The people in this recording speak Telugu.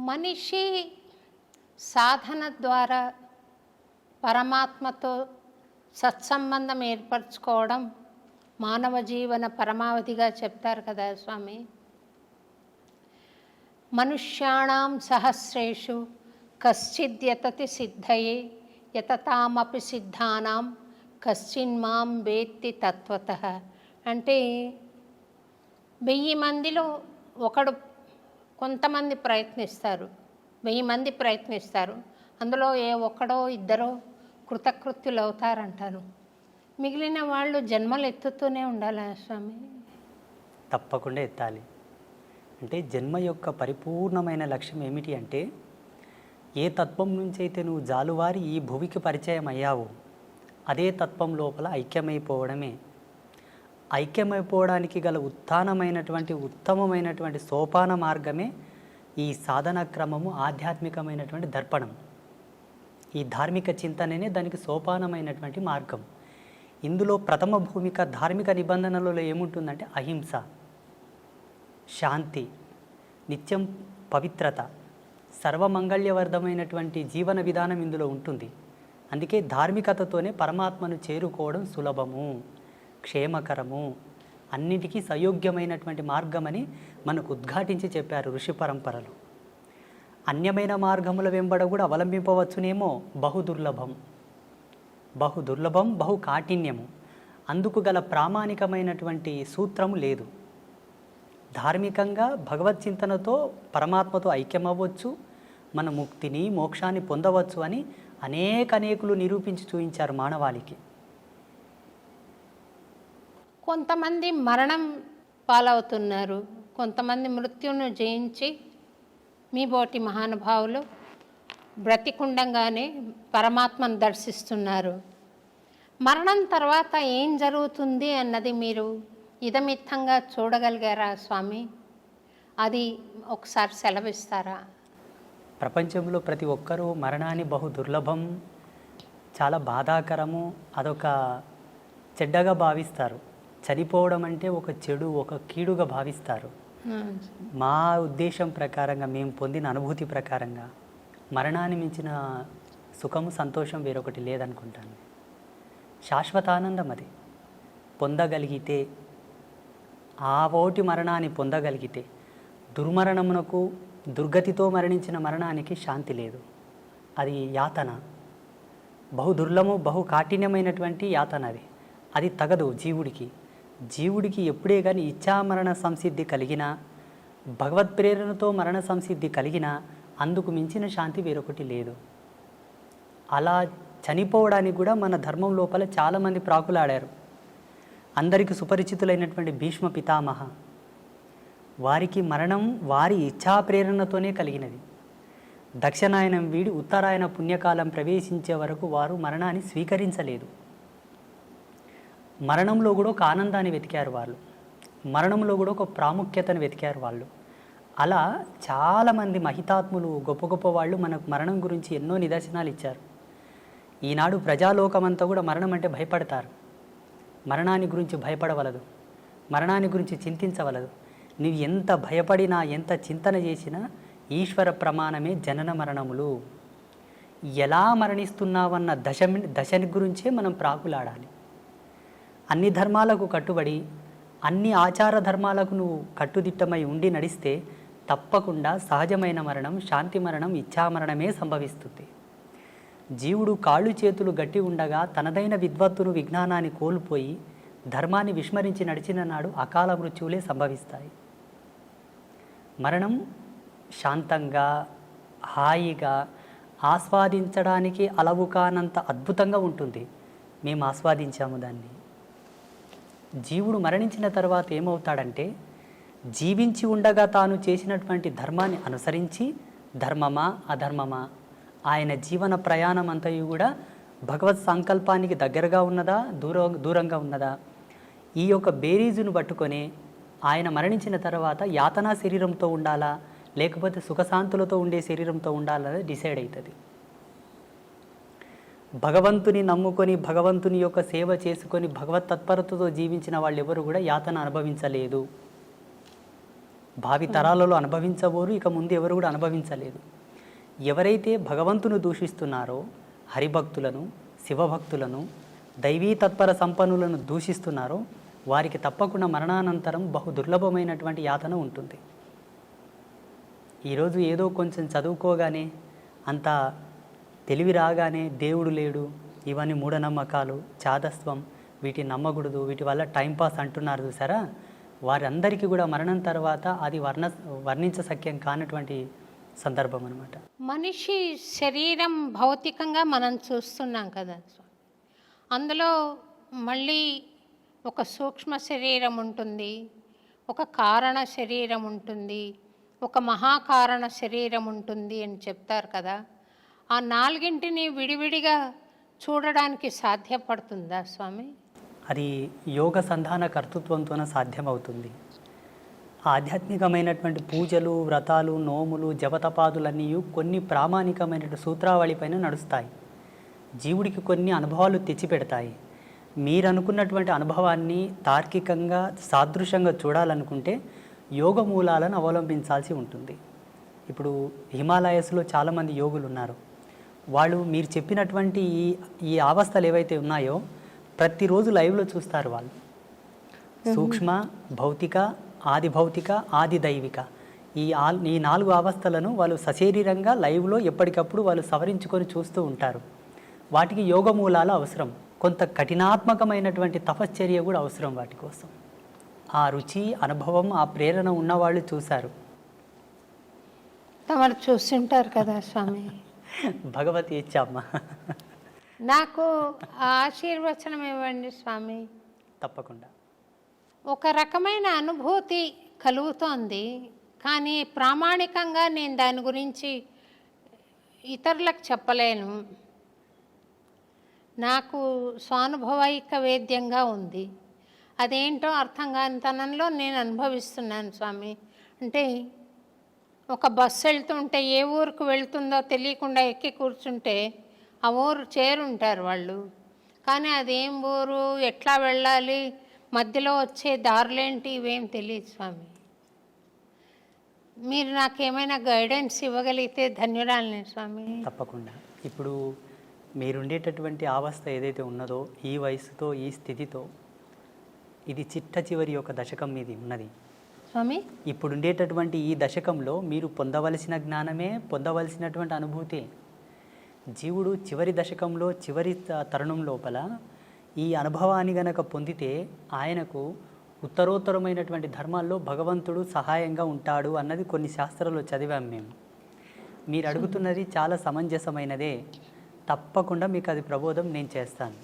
మనిషి సాధన ద్వారా పరమాత్మతో సత్సంబంధం ఏర్పరచుకోవడం మానవ జీవన పరమావధిగా చెప్తారు కదా స్వామి. మనుష్యాణం సహస్రేషు కశ్చిద్యతతి సిద్ధయే యతతామపి సిద్ధానాం కశ్చిన్మాం వేత్తి తత్వతః. అంటే 1000 మందిలో ఒకడు, కొంతమంది ప్రయత్నిస్తారు, 1000 మంది ప్రయత్నిస్తారు, అందులో ఏ ఒక్కడో ఇద్దరో కృతకృత్యులు అవుతారంటారు. మిగిలిన వాళ్ళు జన్మలు ఎత్తుతూనే ఉండాలా స్వామి? తప్పకుండా ఎత్తాలి. అంటే జన్మ యొక్క పరిపూర్ణమైన లక్ష్యం ఏమిటి అంటే, ఏ తత్వం నుంచి అయితే నువ్వు జాలువారి ఈ భువికి పరిచయం అయ్యావో అదే తత్వం లోపల ఐక్యమైపోవడమే. ఐక్యమైపోవడానికి గల ఉత్తమమైనటువంటి సోపాన మార్గమే ఈ సాధన క్రమము, ఆధ్యాత్మికమైనటువంటి దర్పణం. ఈ ధార్మిక చింతననే దానికి సోపానమైనటువంటి మార్గం. ఇందులో ప్రథమ భూమిక ధార్మిక నిబంధనలలో ఏముంటుందంటే అహింస, శాంతి, నిత్యం పవిత్రత, సర్వమంగళ్యవర్ధమైనటువంటి జీవన విధానం ఇందులో ఉంటుంది. అందుకే ధార్మికతతోనే పరమాత్మను చేరుకోవడం సులభము, క్షేమకరము, అన్నిటికీ సయోగ్యమైనటువంటి మార్గమని మనకు ఉద్ఘాటించి చెప్పారు ఋషి పరంపరలు. అన్యమైన మార్గముల వెంబడ కూడా అవలంబింపవచ్చునేమో, బహుదుర్లభం, బహు కాఠిన్యము. అందుకు గల ప్రామాణికమైనటువంటి సూత్రము లేదు. ధార్మికంగా భగవద్చింతనతో పరమాత్మతో ఐక్యమవ్వచ్చు, మన ముక్తిని మోక్షాన్ని పొందవచ్చు అని అనేకులు నిరూపించి చూపించారు మానవాళికి. కొంతమంది మరణం పాలవుతున్నారు, కొంతమంది మృత్యును జయించి మీ బోటి మహానుభావులు బ్రతికుండంగానే పరమాత్మను దర్శిస్తున్నారు. మరణం తర్వాత ఏం జరుగుతుంది అన్నది మీరు ఇదమిత్తంగా చూడగలిగారా స్వామి? అది ఒకసారి సెలవిస్తారా? ప్రపంచంలో ప్రతి ఒక్కరూ మరణాన్ని బహు దుర్లభం, చాలా బాధాకరము, అదొక చెడ్డగా భావిస్తారు. చనిపోవడం అంటే ఒక చెడు, ఒక కీడుగా భావిస్తారు. మా ఉద్దేశం ప్రకారంగా, మేము పొందిన అనుభూతి ప్రకారంగా మరణాన్ని మించిన సుఖము, సంతోషం వేరొకటి లేదనుకుంటాను. శాశ్వతానందం అది పొందగలిగితే, ఆ ఓటి మరణాన్ని పొందగలిగితే, దుర్మరణమునకు, దుర్గతితో మరణించిన మరణానికి శాంతి లేదు. అది యాతన, బహు దుర్లభము, బహు కాఠిన్యమైనటువంటి యాతన. అది తగదు జీవుడికి. జీవుడికి ఎప్పుడే కానీ ఇచ్ఛామరణ సంసిద్ధి కలిగినా, భగవత్ ప్రేరణతో మరణ సంసిద్ధి కలిగినా అందుకు మించిన శాంతి వేరొకటి లేదు. అలా చనిపోవడానికి కూడా మన ధర్మం లోపల చాలామంది ప్రాకులాడారు. అందరికీ సుపరిచితులైనటువంటి భీష్మ పితామహ, వారికి మరణం వారి ఇచ్ఛా ప్రేరణతోనే కలిగినది. దక్షిణాయనం వీడి ఉత్తరాయణ పుణ్యకాలం ప్రవేశించే వరకు వారు మరణాన్ని స్వీకరించలేదు. మరణంలో కూడా ఒక ఆనందాన్ని వెతికారు వాళ్ళు, మరణంలో కూడా ఒక ప్రాముఖ్యతను వెతికారు వాళ్ళు. అలా చాలామంది మహితాత్ములు, గొప్ప గొప్ప వాళ్ళు మనకు మరణం గురించి ఎన్నో నిదర్శనాలు ఇచ్చారు. ఈనాడు ప్రజాలోకమంతా కూడా మరణం అంటే భయపడతారు. మరణాన్ని గురించి భయపడవలదు, మరణాన్ని గురించి చింతించవలదు. నీవు ఎంత భయపడినా, ఎంత చింతన చేసినా ఈశ్వర ప్రమాణమే జనన మరణములు. ఎలా మరణిస్తున్నావన్న దశని గురించే మనం ప్రాకులాడాలి. అన్ని ధర్మాలకు కట్టుబడి, అన్ని ఆచార ధర్మాలకు నువ్వు కట్టుదిట్టమై ఉండి నడిస్తే తప్పకుండా సహజమైన మరణం, శాంతి మరణం, ఇచ్ఛామరణమే సంభవిస్తుంది. జీవుడు కాళ్ళు చేతులు గట్టి ఉండగా తనదైన విద్వత్తును, విజ్ఞానాన్ని కోల్పోయి ధర్మాన్ని విస్మరించి నడిచిన నాడు అకాల మృత్యువులే సంభవిస్తాయి. మరణం శాంతంగా, హాయిగా, ఆస్వాదించడానికి అలవు కానంత అద్భుతంగా ఉంటుంది. మేము ఆస్వాదించాము దాన్ని. జీవుడు మరణించిన తర్వాత ఏమవుతాడంటే, జీవించి ఉండగా తాను చేసినటువంటి ధర్మాన్ని అనుసరించి, ధర్మమా అధర్మమా, ఆయన జీవన ప్రయాణం అంతయు కూడా భగవత్ సంకల్పానికి దగ్గరగా ఉన్నదా, దూరంగా ఉన్నదా, ఈ యొక్క బేరీజును పట్టుకొని ఆయన మరణించిన తర్వాత యాతనా శరీరంతో ఉండాలా, లేకపోతే సుఖశాంతులతో ఉండే శరీరంతో ఉండాలని డిసైడ్ అవుతుంది. భగవంతుని నమ్ముకొని, భగవంతుని యొక్క సేవ చేసుకొని, భగవత్ తత్పరతతో జీవించిన వాళ్ళు ఎవరు కూడా యాతన అనుభవించలేదు. భావి తరాలలో అనుభవించబోరు, ఇక ముందు ఎవరు కూడా అనుభవించలేదు. ఎవరైతే భగవంతును దూషిస్తున్నారో, హరిభక్తులను, శివభక్తులను, దైవీ తత్పర సంపన్నులను దూషిస్తున్నారో వారికి తప్పకుండా మరణానంతరం బహు దుర్లభమైనటువంటి యాతన ఉంటుంది. ఈరోజు ఏదో కొంచెం చదువుకోగానే, అంత తెలివి రాగానే దేవుడు లేడు, ఇవన్నీ మూఢనమ్మకాలు, చాదస్వం, వీటిని నమ్మకూడదు, వీటి వల్ల టైంపాస్ అంటున్నారు చూసారా, వారందరికీ కూడా మరణం తర్వాత అది వర్ణించశక్యం కానటువంటి సందర్భం అనమాట. మనిషి శరీరం భౌతికంగా మనం చూస్తున్నాం కదా స్వామి. అందులో మళ్ళీ ఒక సూక్ష్మ శరీరం ఉంటుంది, ఒక కారణ శరీరం ఉంటుంది, ఒక మహాకారణ శరీరం ఉంటుంది అని చెప్తారు కదా. ఆ నాలుగింటిని విడివిడిగా చూడడానికి సాధ్యపడుతుందా స్వామి? అది యోగ సంధాన కర్తృత్వంతోనే సాధ్యమవుతుంది. ఆధ్యాత్మికమైనటువంటి పూజలు, వ్రతాలు, నోములు, జపతపాదులన్నీ కొన్ని ప్రామాణికమైనటువంటి సూత్రావళి పైన నడుస్తాయి. జీవుడికి కొన్ని అనుభవాలు తెచ్చిపెడతాయి. మీరు అనుకున్నటువంటి అనుభవాన్ని తార్కికంగా సాదృశ్యంగా చూడాలనుకుంటే యోగ మూలాలను అవలంబించాల్సి ఉంటుంది. ఇప్పుడు హిమాలయస్లో చాలామంది యోగులు ఉన్నారు. వాళ్ళు మీరు చెప్పినటువంటి ఈ అవస్థలు ఏవైతే ఉన్నాయో ప్రతిరోజు లైవ్లో చూస్తారు. వాళ్ళు సూక్ష్మ, భౌతిక, ఆది భౌతిక, ఆది దైవిక, ఈ 4 అవస్థలను వాళ్ళు సశరీరంగా లైవ్లో ఎప్పటికప్పుడు వాళ్ళు సవరించుకొని చూస్తూ ఉంటారు. వాటికి యోగ మూలాలు అవసరం, కొంత కఠినాత్మకమైనటువంటి తపశ్చర్య కూడా అవసరం వాటి కోసం. ఆ రుచి, అనుభవం, ఆ ప్రేరణ ఉన్నవాళ్ళు చూశారు. తమరు చూస్తుంటారు కదా స్వామి. భగవతి ఇచ్చామ్మ. నాకు ఆశీర్వచనం ఇవ్వండి స్వామి. తప్పకుండా. ఒక రకమైన అనుభూతి కలుగుతోంది, కానీ ప్రామాణికంగా నేను దాని గురించి ఇతరులకు చెప్పలేను. నాకు స్వానుభవైక వేద్యంగా ఉంది. అదేంటో అర్థం కాని తనంలో నేను అనుభవిస్తున్నాను స్వామి. అంటే ఒక బస్సు వెళ్తుంటే ఏ ఊరికి వెళ్తుందో తెలియకుండా ఎక్కి కూర్చుంటే ఆ ఊరు చేరుంటారు వాళ్ళు, కానీ అదేం ఊరు, ఎట్లా వెళ్ళాలి, మధ్యలో వచ్చే దారులేంటి, ఇవేం తెలియదు స్వామి. మీరు నాకేమైనా గైడెన్స్ ఇవ్వగలిగితే ధన్యురాలిని స్వామి. తప్పకుండా. ఇప్పుడు మీరుండేటటువంటి అవస్థ ఏదైతే ఉన్నదో, ఈ వయసుతో, ఈ స్థితితో, ఇది చిట్ట చివరి యొక్క దశకం మీది ఉన్నది స్వామి. ఇప్పుడుండేటటువంటి ఈ దశకంలో మీరు పొందవలసిన జ్ఞానమే, పొందవలసినటువంటి అనుభూతి. జీవుడు చివరి దశకంలో, చివరి తరుణం లోపల ఈ అనుభవాన్ని గనక పొందితే ఆయనకు ఉత్తరోత్తరమైనటువంటి ధర్మాల్లో భగవంతుడు సహాయంగా ఉంటాడు అన్నది కొన్ని శాస్త్రాల్లో చదివాం మేము. మీరు అడుగుతున్నది చాలా సమంజసమైనదే. తప్పకుండా మీకు అది ప్రబోధం నేను చేస్తాను.